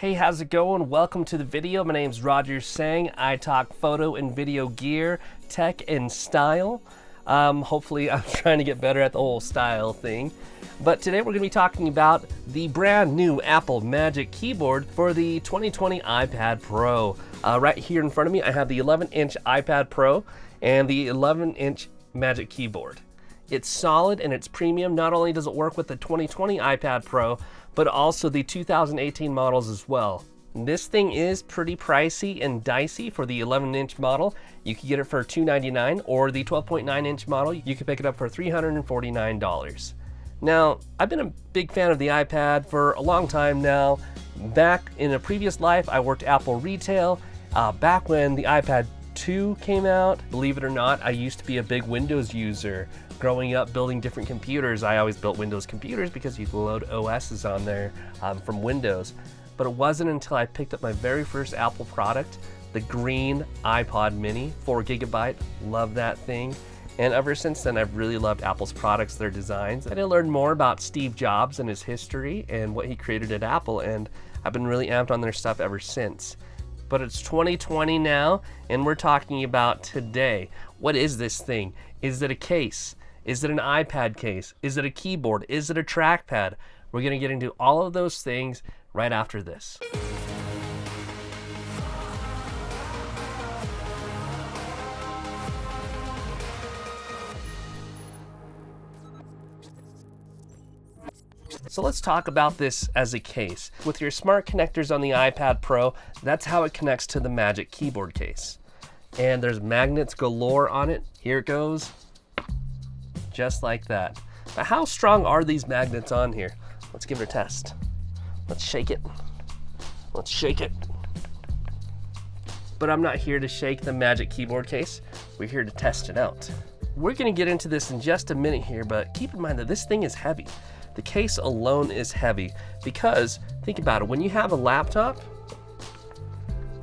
Hey, how's it going? Welcome to the video. My name's Roger Sang. I talk photo and video gear, tech, and style. Hopefully I'm trying to get better at the whole style thing. But today we're going to be talking about the brand new Apple Magic Keyboard for the 2020 iPad Pro. Right here in front of me I have the 11-inch iPad Pro and the 11-inch Magic Keyboard. It's solid and it's premium. Not only does it work with the 2020 iPad Pro, but also the 2018 models as well. This thing is pretty pricey and dicey for the 11-inch model. You can get it for $299, or the 12.9-inch model, you can pick it up for $349. Now, I've been a big fan of the iPad for a long time now. Back in a previous life, I worked Apple retail. Back when the iPad 2 came out, believe it or not, I used to be a big Windows user. Growing up building different computers, I always built Windows computers because you can load OSs on there from Windows. But it wasn't until I picked up my very first Apple product, the green iPod mini, 4 GB, love that thing. And ever since then, I've really loved Apple's products, their designs. And I learned more about Steve Jobs and his history and what he created at Apple, and I've been really amped on their stuff ever since. But it's 2020 now, and we're talking about today. What is this thing? Is it a case? Is it an iPad case? Is it a keyboard? Is it a trackpad? We're going to get into all of those things right after this. So let's talk about this as a case. With your smart connectors on the iPad Pro, that's how it connects to the Magic Keyboard case. And there's magnets galore on it. Here it goes. Just like that. Now, how strong are these magnets on here? Let's give it a test. Let's shake it. Let's shake it. But I'm not here to shake the Magic Keyboard case. We're here to test it out. We're going to get into this in just a minute here, but keep in mind that this thing is heavy. The case alone is heavy because, think about it, when you have a laptop,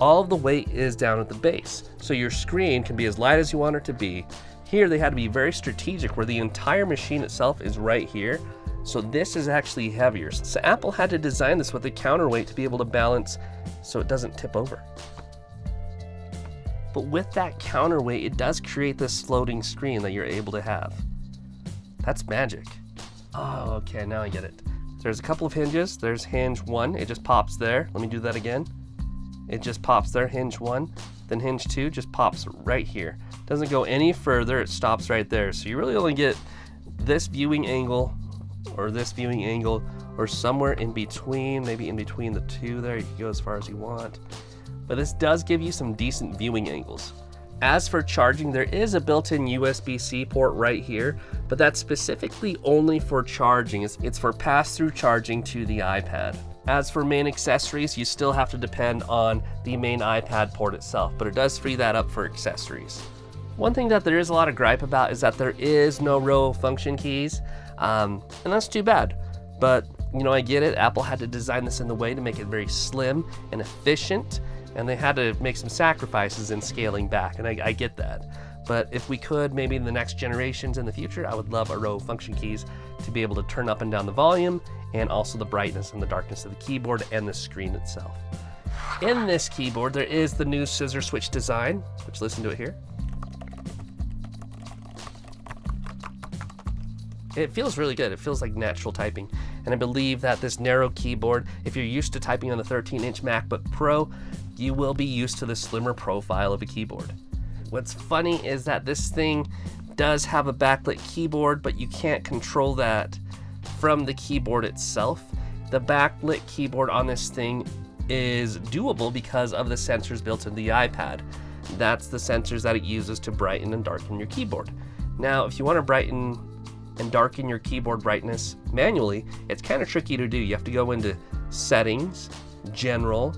all of the weight is down at the base. So your screen can be as light as you want it to be. Here they had to be very strategic where the entire machine itself is right here. So this is actually heavier. So Apple had to design this with a counterweight to be able to balance so it doesn't tip over. But with that counterweight, it does create this floating screen that you're able to have. That's magic. Oh, okay, now I get it. There's a couple of hinges. There's hinge 1, it just pops there. Let me do that again. It just pops there, hinge 1. Then hinge 2 just pops right here. Doesn't go any further, it stops right there. So you really only get this viewing angle, or this viewing angle, or somewhere in between, maybe in between the two there. You can go as far as you want. But this does give you some decent viewing angles. As for charging, there is a built-in USB-C port right here, but that's specifically only for charging. It's for pass-through charging to the iPad. As for main accessories, you still have to depend on the main iPad port itself, but it does free that up for accessories. One thing that there is a lot of gripe about is that there is no row function keys, and that's too bad. But, you know, I get it. Apple had to design this in the way to make it very slim and efficient, and they had to make some sacrifices in scaling back, and I get that. But if we could, maybe in the next generations in the future, I would love a row of function keys to be able to turn up and down the volume, and also the brightness and the darkness of the keyboard and the screen itself. In this keyboard, there is the new scissor switch design, which, listen to it here. It feels really good. It feels like natural typing. And I believe that this narrow keyboard, if you're used to typing on the 13-inch MacBook Pro, you will be used to the slimmer profile of a keyboard. What's funny is that this thing does have a backlit keyboard, but you can't control that from the keyboard itself. The backlit keyboard on this thing is doable because of the sensors built into the iPad. That's the sensors that it uses to brighten and darken your keyboard. Now, if you want to brighten and darken your keyboard brightness manually, it's kind of tricky to do. You have to go into Settings, General,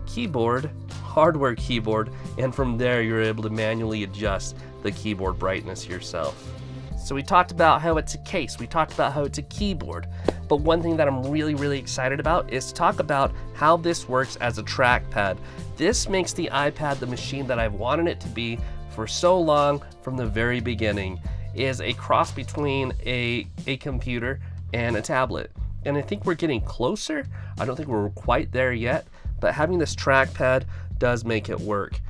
Keyboard, Hardware Keyboard, and from there you're able to manually adjust the keyboard brightness yourself. So we talked about how it's a case, we talked about how it's a keyboard, but one thing that I'm really excited about is to talk about how this works as a trackpad. This makes the iPad the machine that I've wanted it to be for so long from the very beginning. Is a cross between a computer and a tablet. and I think we're getting closer. I don't think we're quite there yet, but having this trackpad does make it work.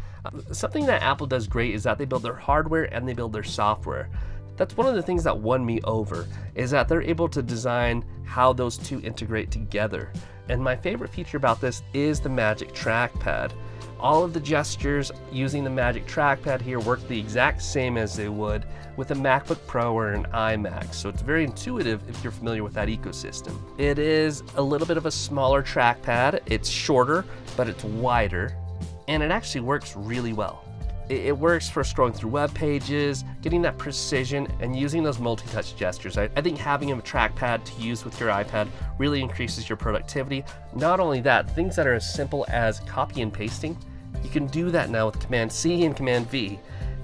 Something that Apple does great is that they build their hardware and they build their software. That's one of the things that won me over, is that they're able to design how those two integrate together. And my favorite feature about this is the Magic Trackpad. All of the gestures using the Magic Trackpad here work the exact same as they would with a MacBook Pro or an iMac, so it's very intuitive if you're familiar with that ecosystem. It is a little bit of a smaller trackpad. It's shorter, but it's wider, and it actually works really well. It works for scrolling through web pages, getting that precision, and using those multi-touch gestures. I think having a trackpad to use with your iPad really increases your productivity. Not only that, things that are as simple as copy and pasting, you can do that now with Command-C and Command-V,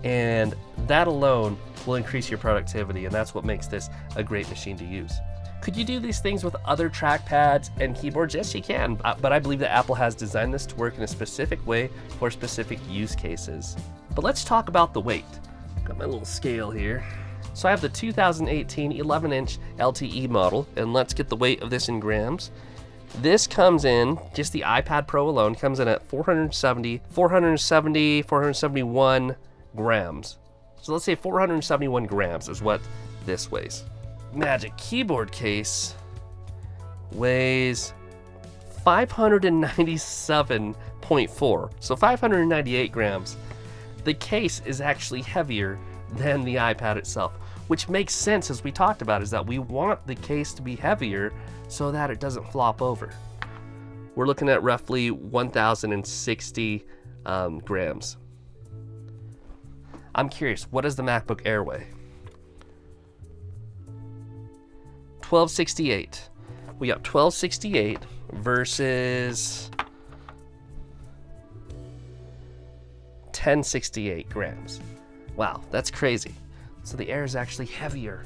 and that alone will increase your productivity, and that's what makes this a great machine to use. Could you do these things with other trackpads and keyboards? Yes, you can, but I believe that Apple has designed this to work in a specific way for specific use cases. But let's talk about the weight. Got my little scale here. So I have the 2018 11-inch LTE model, and let's get the weight of this in grams. This comes in, just the iPad Pro alone, comes in at 471 grams. So let's say 471 grams is what this weighs. Magic keyboard case weighs 597.4, so 598 grams. The case is actually heavier than the iPad itself, which makes sense, as we talked about, is that we want the case to be heavier so that it doesn't flop over. We're looking at roughly 1,060 grams. I'm curious, what does the MacBook Air weigh? 1268. We got 1268 versus 1068 grams. Wow, that's crazy. So the Air is actually heavier.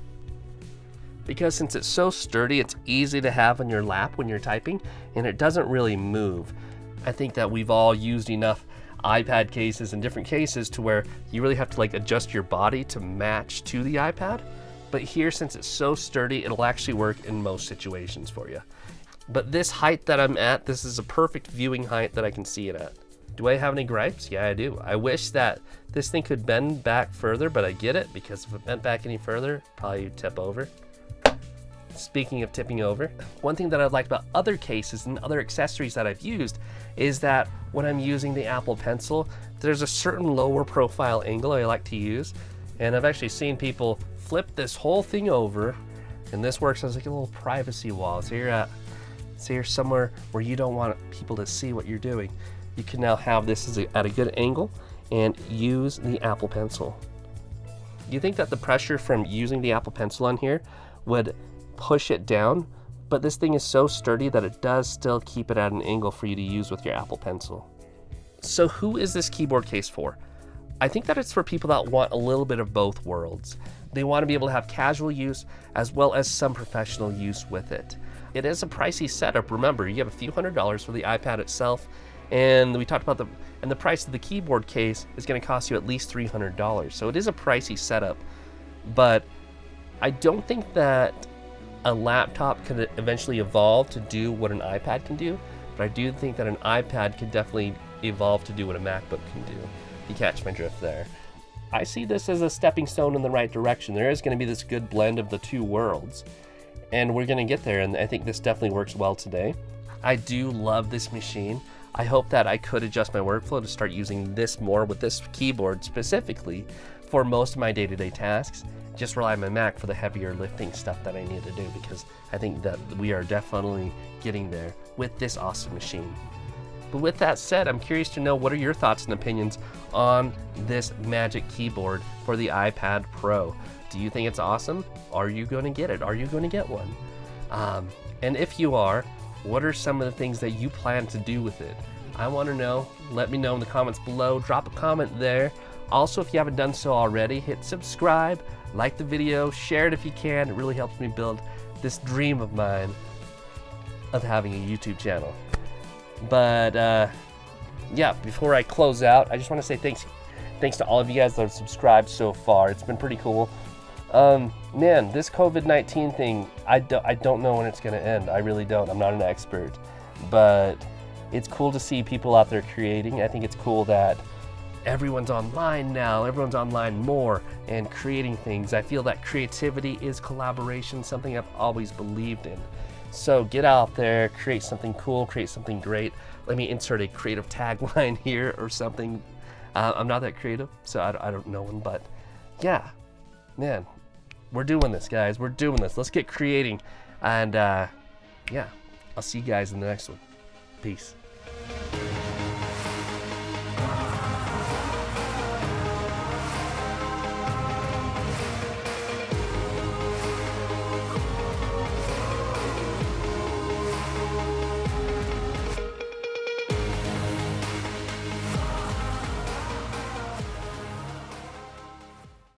Because since it's so sturdy, it's easy to have on your lap when you're typing, and it doesn't really move. I think that we've all used enough iPad cases and different cases to where you really have to adjust your body to match to the iPad. But here, since it's so sturdy, it'll actually work in most situations for you. But this height that I'm at, this is a perfect viewing height that I can see it at. Do I have any gripes? Yeah, I do. I wish that this thing could bend back further, but I get it, because if it bent back any further, probably you'd tip over. Speaking of tipping over, one thing that I'd like about other cases and other accessories that I've used is that when I'm using the Apple Pencil, there's a certain lower profile angle I like to use, and I've actually seen people flip this whole thing over, and this works as like a little privacy wall. So you're somewhere where you don't want people to see what you're doing. You can now have this at a good angle and use the Apple Pencil. Do you think that the pressure from using the Apple Pencil on here would push it down? But this thing is so sturdy that it does still keep it at an angle for you to use with your Apple Pencil. So who is this keyboard case for? I think that it's for people that want a little bit of both worlds. They want to be able to have casual use as well as some professional use with it. It is a pricey setup. Remember, you have a few $100s for the iPad itself, and we talked about the price of the keyboard case is going to cost you at least $300. So it is a pricey setup, but I don't think that a laptop could eventually evolve to do what an iPad can do, but I do think that an iPad could definitely evolve to do what a MacBook can do. You catch my drift there. I see this as a stepping stone in the right direction. There is going to be this good blend of the two worlds, and we're going to get there, and I think this definitely works well today. I do love this machine. I hope that I could adjust my workflow to start using this more with this keyboard specifically for most of my day-to-day tasks. Just rely on my Mac for the heavier lifting stuff that I need to do, because I think that we are definitely getting there with this awesome machine. But with that said, I'm curious to know, what are your thoughts and opinions on this Magic Keyboard for the iPad Pro? Do you think it's awesome? Are you going to get it? Are you going to get one? And if you are, what are some of the things that you plan to do with it? I want to know. Let me know in the comments below. Drop a comment there. Also, if you haven't done so already, hit subscribe, like the video, share it if you can. It really helps me build this dream of mine of having a YouTube channel. But yeah, before I close out, I just want to say thanks to all of you guys that have subscribed so far. It's been pretty cool. Man, this COVID-19 thing, I don't know when it's going to end. I really don't. I'm not an expert. But it's cool to see people out there creating. I think it's cool that everyone's online now. Everyone's online more and creating things. I feel that creativity is collaboration, something I've always believed in. So get out there, create something cool, create something great. Let me insert a creative tagline here or something. I'm not that creative, so I don't know one, but yeah, man, we're doing this, guys. We're doing this. Let's get creating. And yeah, I'll see you guys in the next one. Peace.